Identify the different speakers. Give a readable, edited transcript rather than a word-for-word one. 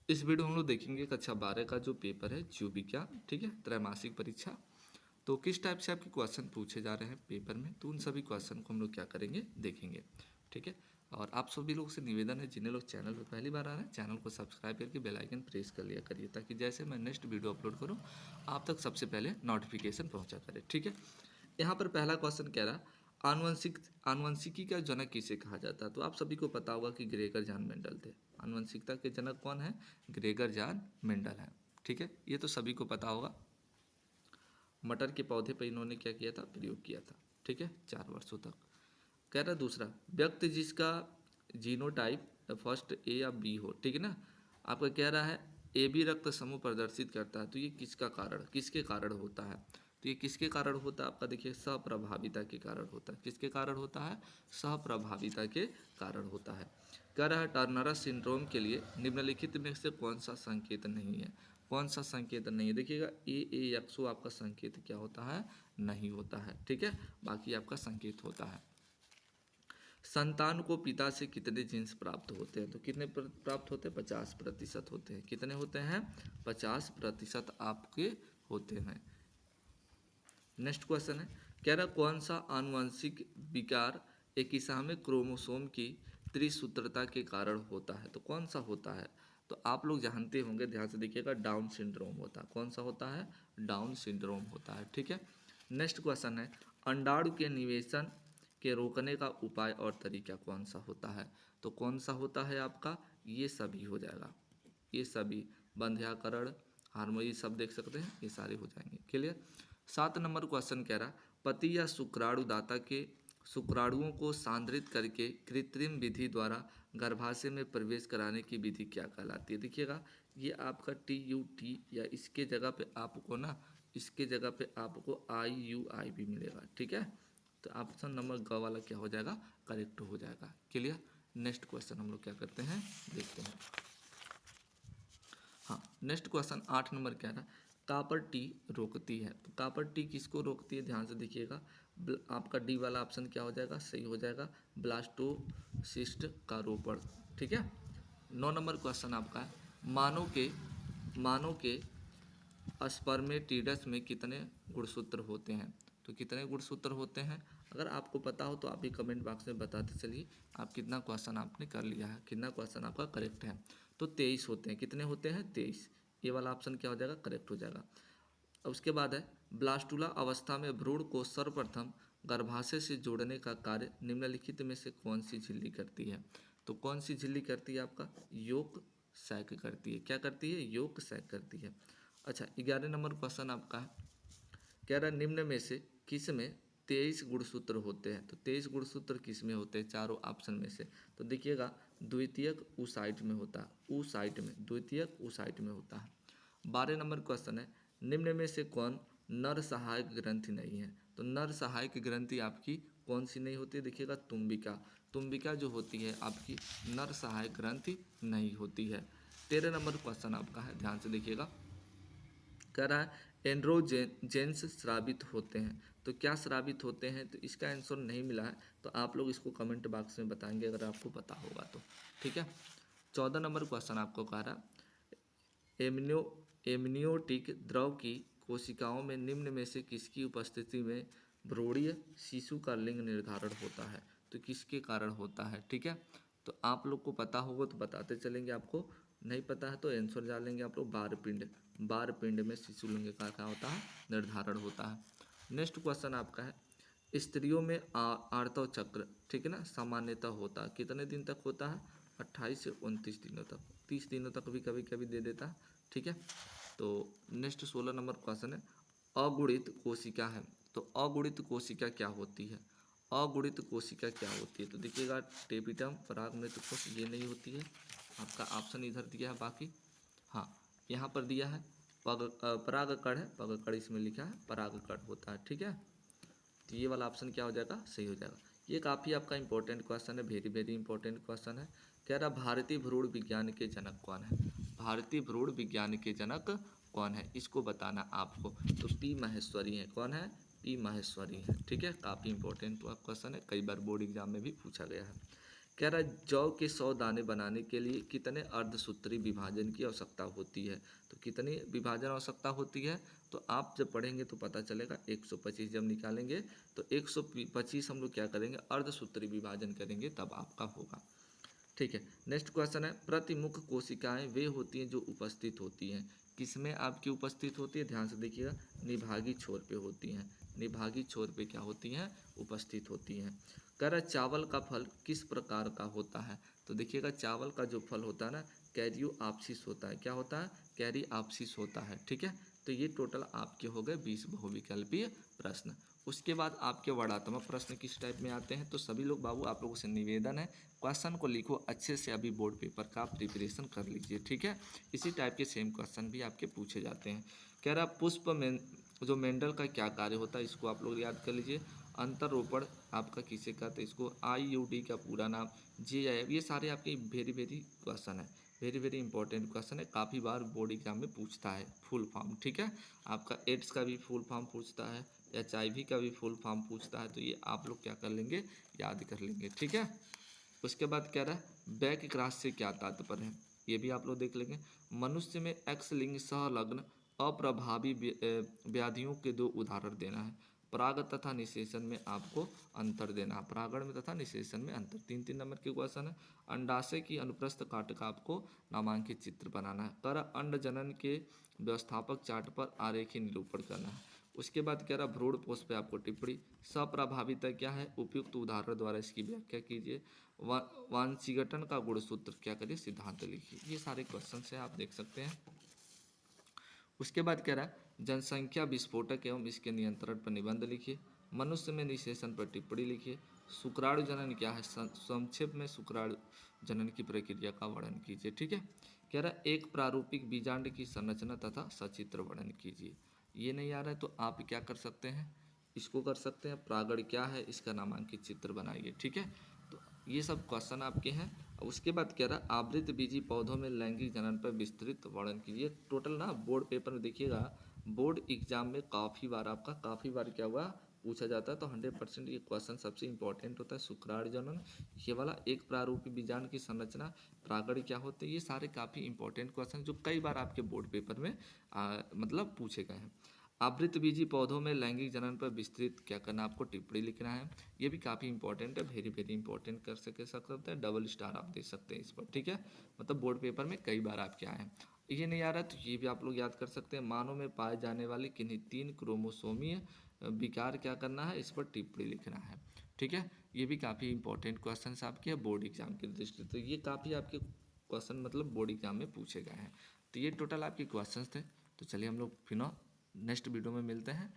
Speaker 1: इस वीडियो में हम लोग देखेंगे कक्षा 12 का जो पेपर है जीव विज्ञान, ठीक है, त्रैमासिक परीक्षा। तो किस टाइप से आपके क्वेश्चन पूछे जा रहे हैं पेपर में, तो उन सभी क्वेश्चन को हम लोग क्या करेंगे, देखेंगे, ठीक है। और आप सभी लोग से निवेदन है, जिन्हें लोग चैनल पर पहली बार आ रहे हैं, चैनल को सब्सक्राइब करके बेल आइकन प्रेस कर लिया करिए, ताकि जैसे मैं नेक्स्ट वीडियो अपलोड करूँ आप तक सबसे पहले नोटिफिकेशन पहुँचा करे, ठीक है। यहाँ पर पहला क्वेश्चन कह रहा, आनुवंशिकी का जनक किसे कहा जाता है। तो आप सभी को पता होगा कि ग्रेगर जॉन मेंडल थे। आनुवंशिकता के जनक कौन है, ग्रेगर जॉन मेंडल है, ठीक है, ये तो सभी को पता होगा। मटर के पौधे पर इन्होंने क्या किया था, प्रयोग किया था, ठीक है, 4 वर्षों तक। कह रहा दूसरा, व्यक्ति जिसका जीनोटाइप फर्स्ट ए या बी हो, ठीक है ना, आपका कह रहा है ए बी रक्त समूह प्रदर्शित करता है, तो ये किसके कारण होता है। तो ये किसके कारण होता है, आपका देखिए सहप्रभाविता के कारण होता है। किसके कारण होता है, सहप्रभाविता के कारण होता है। कह रहा है टर्नर सिंड्रोम के लिए निम्नलिखित में से कौन सा संकेत नहीं है। कौन सा संकेत नहीं है, देखिएगा ए एक्सो आपका संकेत क्या होता है, नहीं होता है, ठीक है, बाकी आपका संकेत होता है। संतान को पिता से कितने जीन्स प्राप्त होते हैं, तो कितने प्राप्त होते हैं, 50% होते हैं। कितने होते हैं, 50% आपके होते हैं। नेक्स्ट क्वेश्चन है, कह रहा कौन सा आनुवंशिक विकार एक किस्सा में क्रोमोसोम की त्रिसूत्रता के कारण होता है। तो कौन सा होता है, तो आप लोग जानते होंगे, ध्यान से देखिएगा, डाउन सिंड्रोम होता है। कौन सा होता है, डाउन सिंड्रोम होता है, ठीक है। नेक्स्ट क्वेश्चन है, अंडाणु के निवेशन के रोकने का उपाय और तरीका कौन सा होता है। तो कौन सा होता है आपका, ये सभी हो जाएगा, ये सभी बंध्याकरण, हार्मोन, ये सब देख सकते हैं, ये सारे हो जाएंगे, क्लियर। 7 नंबर क्वेश्चन कह रहा, पति या शुक्राणु दाता के शुक्राणुओं को सांद्रित करके कृत्रिम विधि द्वारा गर्भाशय में प्रवेश कराने की विधि क्या कहलाती है। देखिएगा, ये आपका TUT या इसके जगह पे आपको ना, इसके जगह पे आपको IUI भी मिलेगा, ठीक है। तो ऑप्शन नंबर ग वाला क्या हो जाएगा, करेक्ट हो जाएगा, क्लियर। नेक्स्ट क्वेश्चन हम लोग क्या करते हैं, देखते हैं। हाँ, नेक्स्ट क्वेश्चन 8 नंबर क्या है, कापर टी रोकती है। तो कापर टी किसको रोकती है, ध्यान से देखिएगा, आपका डी वाला ऑप्शन क्या हो जाएगा, सही हो जाएगा, ब्लास्टोसिस्ट का रोपण, ठीक है। 9 नंबर क्वेश्चन आपका है, मानव के स्पर्मेटिडस में कितने गुणसूत्र होते हैं। तो कितने गुणसूत्र होते हैं, अगर आपको पता हो तो आप भी कमेंट बॉक्स में बताते चलिए आप कितना क्वेश्चन आपने कर लिया है, कितना क्वेश्चन आपका करेक्ट है। तो 23 होते हैं। कितने होते हैं, 23। ये वाला ऑप्शन क्या हो जाएगा, करेक्ट हो जाएगा। अब उसके बाद है, ब्लास्टुला अवस्था में भ्रूण को सर्वप्रथम गर्भाशय से जोड़ने का कार्य निम्नलिखित में से कौन सी झिल्ली करती है। तो कौन सी झिल्ली करती है, आपका योक सैक करती है। क्या करती है, योक सैक करती है। अच्छा, 11 नंबर क्वेश्चन आपका है, कह रहा है निम्न में से किस में 23 गुणसूत्र होते हैं। तो 23 गुणसूत्र किस में होते हैं, चारों ऑप्शन में से। तो देखिएगा, द्वितीयक ऊसाइट में होता है, ऊसाइट में, द्वितीयक ऊसाइट में होता है। 12 नंबर क्वेश्चन है, निम्न में से कौन नर सहायक ग्रंथि नहीं है। तो नर सहायक ग्रंथि आपकी कौन सी नहीं होती है, देखिएगा, तुम्बिका जो होती है आपकी नर सहायक ग्रंथि नहीं होती है। 13 नंबर क्वेश्चन आपका है, ध्यान से देखिएगा, कह रहा है एंड्रोजेंस स्रावित होते हैं। तो क्या स्रावित होते हैं, तो इसका आंसर नहीं मिला है, तो आप लोग इसको कमेंट बॉक्स में बताएंगे अगर आपको पता होगा तो, ठीक है। 14 नंबर क्वेश्चन आपको कह रहा, एमनियोटिक द्रव की कोशिकाओं में निम्न में से किसकी उपस्थिति में भ्रूणीय शिशु का लिंग निर्धारण होता है। तो किसके कारण होता है, ठीक है। तो आप लोग को पता होगा तो बताते चलेंगे, आपको नहीं पता है तो आंसर जान लेंगे आप लोग। बार पिंड में शिशु लिंग का क्या होता है, निर्धारण होता है। नेक्स्ट क्वेश्चन आपका है, स्त्रियों में आर्तव चक्र, ठीक है ना, सामान्यतः होता है, कितने दिन तक होता है, 28 से 29 दिनों तक, 30 दिनों तक भी कभी कभी दे देता है, ठीक है। तो नेक्स्ट 16 नंबर क्वेश्चन है, अगुणित कोशिका है। तो अगुणित कोशिका क्या होती है, अगुणित कोशिका क्या होती है। तो देखिएगा, टेपिटम परागमृत कोश, ये नहीं होती है, आपका ऑप्शन इधर दिया है, बाकी हाँ यहाँ पर दिया है परागकण है, परागकण इसमें लिखा है, परागकण होता है, ठीक है। तो ये वाला ऑप्शन क्या हो जाएगा, सही हो जाएगा। ये काफ़ी आपका इंपॉर्टेंट क्वेश्चन है, वेरी वेरी इंपॉर्टेंट क्वेश्चन है। कह रहा भारतीय भ्रूण विज्ञान के जनक कौन है। भारतीय भ्रूण विज्ञान के जनक कौन है, इसको बताना आपको। तो पी माहेश्वरी है, कौन है, पी माहेश्वरी है, ठीक है। काफ़ी इंपॉर्टेंट क्वेश्चन है, कई बार बोर्ड एग्जाम में भी पूछा गया है। कह रहा है जौ के 100 दाने बनाने के लिए कितने अर्धसूत्री विभाजन की आवश्यकता होती है। तो कितनी विभाजन आवश्यकता होती है, तो आप जब पढ़ेंगे तो पता चलेगा। 125 जब निकालेंगे तो 125 हम लोग क्या करेंगे, अर्धसूत्री विभाजन करेंगे तब आपका होगा। ठीक है, नेक्स्ट क्वेश्चन है प्रतिमुख कोशिकाएं वे होती हैं जो उपस्थित होती हैं। किसमें आपकी उपस्थित होती है, ध्यान से देखिएगा, निभागी छोर पे होती हैं। निभागी छोर पे क्या होती हैं, उपस्थित होती हैं। कह रहा चावल का फल किस प्रकार का होता है। तो देखिएगा चावल का जो फल होता है ना, कैरियो आपसिस होता है। क्या होता है, कैरी आपसिस होता है। ठीक है, तो ये टोटल आपके हो गए 20 बहुविकल्पीय प्रश्न। उसके बाद आपके वर्णात्मक प्रश्न किस टाइप में आते हैं। तो सभी लोग बाबू आप लोगों से निवेदन है क्वेश्चन को लिखो अच्छे से, अभी बोर्ड पेपर का प्रिपरेशन कर लीजिए। ठीक है, इसी टाइप के सेम क्वेश्चन भी आपके पूछे जाते हैं। कह रहा पुष्प में जो मेंडल का क्या कार्य होता है, इसको आप लोग याद कर लीजिए। अंतरोपण आपका किसे कहते हैं, इसको IUD का पूरा नाम, GIF, ये सारे आपके वेरी वेरी क्वेश्चन है, वेरी वेरी इंपॉर्टेंट क्वेश्चन है। काफ़ी बार बोर्ड एग्जाम में पूछता है फुल फॉर्म। ठीक है, आपका एड्स का भी फुल फॉर्म पूछता है, HIV का भी फुल फॉर्म पूछता है। तो ये आप लोग क्या कर लेंगे, याद कर लेंगे। ठीक है, उसके बाद कह रहा है बैक क्रॉस से क्या तात्पर्य है, ये भी आप लोग देख लेंगे। मनुष्य में एक्स लिंग संलग्न अप्रभावी व्याधियों के 2 उदाहरण देना है। पराग तथा निषेचन में आपको अंतर देना है, परागण में तथा निषेचन में अंतर। 3-3 नंबर के क्वेश्चन है। अंडाशय की अनुप्रस्थ काट का आपको नामांकित चित्र बनाना है। कर अंड जनन के व्यवस्थापक चार्ट पर आरेखी निरूपण करना है। उसके बाद कह रहा भ्रूण पोष पे आपको टिप्पणी। सप्रभाविता क्या है, उपयुक्त उदाहरण द्वारा इसकी व्याख्या कीजिए। वांशिगठन का गुणसूत्र क्या करिए, सिद्धांत लिखिए। ये सारे क्वेश्चन है, आप देख सकते हैं। उसके बाद कह रहा है जनसंख्या विस्फोटक एवं इसके नियंत्रण पर निबंध लिखिए। मनुष्य में निषेचन पर टिप्पणी लिखिए। शुक्राणु जनन क्या है, संक्षेप में शुक्राणु जनन की प्रक्रिया का वर्णन कीजिए। ठीक है, कह रहा है एक प्रारूपिक बीजांड की संरचना तथा सचित्र वर्णन कीजिए। ये नहीं आ रहा है तो आप क्या कर सकते हैं, इसको कर सकते हैं, प्रागण क्या है इसका नामांकित चित्र बनाइए। ठीक है, तो ये सब क्वेश्चन आपके हैं। उसके बाद कह रहा है आवृत बीजी पौधों में लैंगिक जनन पर विस्तृत वर्णन कीजिए। टोटल ना बोर्ड पेपर में देखिएगा, बोर्ड एग्जाम में काफ़ी बार आपका क्या हुआ, पूछा जाता है। तो 100% ये क्वेश्चन सबसे इंपॉर्टेंट होता है। शुक्राणु जनन, ये वाला एक प्रारूपी बीजांड की संरचना, प्रागण क्या होते हैं, ये सारे काफ़ी इंपॉर्टेंट क्वेश्चन जो कई बार आपके बोर्ड पेपर में मतलब पूछे गए हैं। आवृत बीजी पौधों में लैंगिक जनन पर विस्तृत क्या करना, आपको टिप्पणी लिखना है। ये भी काफ़ी इंपॉर्टेंट है, वेरी वेरी इंपॉर्टेंट कर सकते हैं। डबल स्टार आप दे सकते हैं इस पर। ठीक है, मतलब बोर्ड पेपर में कई बार आपके आए हैं। ये नहीं आ रहा तो ये भी आप लोग याद कर सकते हैं। मानव में पाए जाने वाले किन्हीं 3 क्रोमोसोमीय विकार क्या करना है, इस पर टिप्पणी लिखना है। ठीक है, ये भी काफ़ी इंपॉर्टेंट क्वेश्चन आपके बोर्ड एग्जाम की दृष्टि से। तो ये काफ़ी आपके क्वेश्चन मतलब बोर्ड एग्जाम में पूछे गए हैं। तो ये टोटल आपके क्वेश्चन थे। तो चलिए हम लोग फिर नेक्स्ट वीडियो में मिलते हैं।